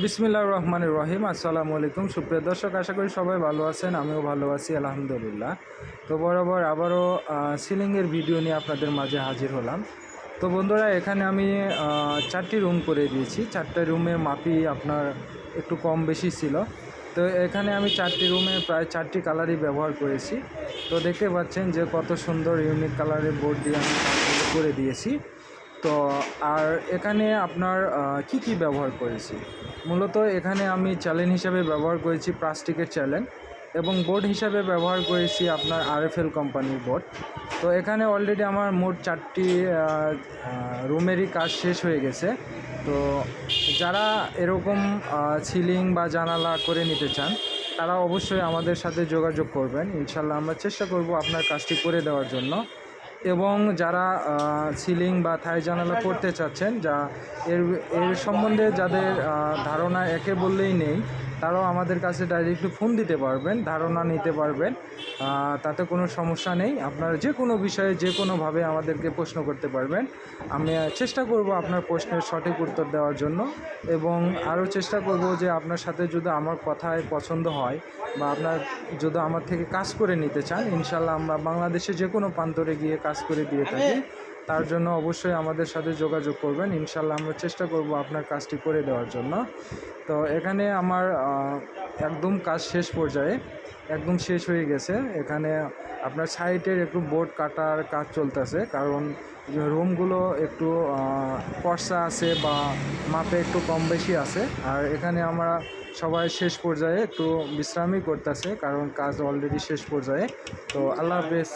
বিসমিল্লাহির রহমানির রহিম। আসসালামু আলাইকুম সুপ্রিয় দর্শক, আশা করি সবাই ভালো আছেন। আমিও ভালো আছি আলহামদুলিল্লাহ। তো বরাবর আবারও সিলিংয়ের ভিডিও নিয়ে আপনাদের মাঝে হাজির হলাম। তো বন্ধুরা, এখানে আমি 4টি রুম করে দিয়েছি। 4টা রুমের মাপই আপনার একটু কম বেশি ছিল। তো এখানে আমি 4টি রুমে প্রায় 4টি কালারই ব্যবহার করেছি। তো দেখতে পাচ্ছেন যে কত সুন্দর ইউনিক কালারের বোর্ড দিয়ে আমি করে দিয়েছি। তো আর এখানে আপনার কি ব্যবহার করেছি, মূলত এখানে আমি চ্যালেঞ্জ হিসাবে ব্যবহার করেছি প্লাস্টিকের চ্যালেঞ্জ, এবং বোর্ড হিসাবে ব্যবহার করেছি আপনার আরএফএল কোম্পানির বোর্ড। তো এখানে অলরেডি আমার মোট 4টি রুমেরই কাজ শেষ হয়ে গেছে। তো যারা এরকম সিলিং বা জানালা করে নিতে চান তারা অবশ্যই আমাদের সাথে যোগাযোগ করবেন। ইনশাল্লাহ আমরা চেষ্টা করব আপনার কাজটি করে দেওয়ার জন্য। এবং যারা সিলিং বা থাই জানালা করতে চাচ্ছেন, এর সম্বন্ধে যাদের ধারণা একে বললেই নেই, তারাও আমাদের কাছে ডাইরেক্টলি ফোন দিতে পারবেন, ধারণা নিতে পারবেন। তাতে কোনো সমস্যা নেই। আপনারা যে কোনো বিষয়ে যে কোনোভাবে আমাদেরকে প্রশ্ন করতে পারবেন। আমি চেষ্টা করব আপনার প্রশ্নের সঠিক উত্তর দেওয়ার জন্য, এবং আরও চেষ্টা করব যে আপনার সাথে যদি আমার কথায় পছন্দ হয় বা আপনার যদি আমার থেকে কাজ করে নিতে চান, ইনশাল্লাহ আমরা বাংলাদেশে যে কোনো প্রান্তরে গিয়ে কাজ করে দিয়ে থাকি। তার জন্য অবশ্যই আমাদের সাথে যোগাযোগ করবেন। ইনশাল্লাহ আমরা চেষ্টা করব আপনার কাজটি করে দেওয়ার জন্য। তো এখানে আমার একদম কাজ শেষ পর্যায়ে, একদম শেষ হয়ে গেছে। এখানে আপনার সাইডের একটু বোর্ড কাটার কাজ চলতেছে, কারণ রুমগুলো একটু ফর্সা আছে বা মাপে একটু কম বেশি আছে। আর এখানে আমরা সবাই শেষ পর্যায়ে একটু বিশ্রামই করতেছে, কারণ কাজ অলরেডি শেষ পর্যায়ে। তো আল্লাহ হাফেজ।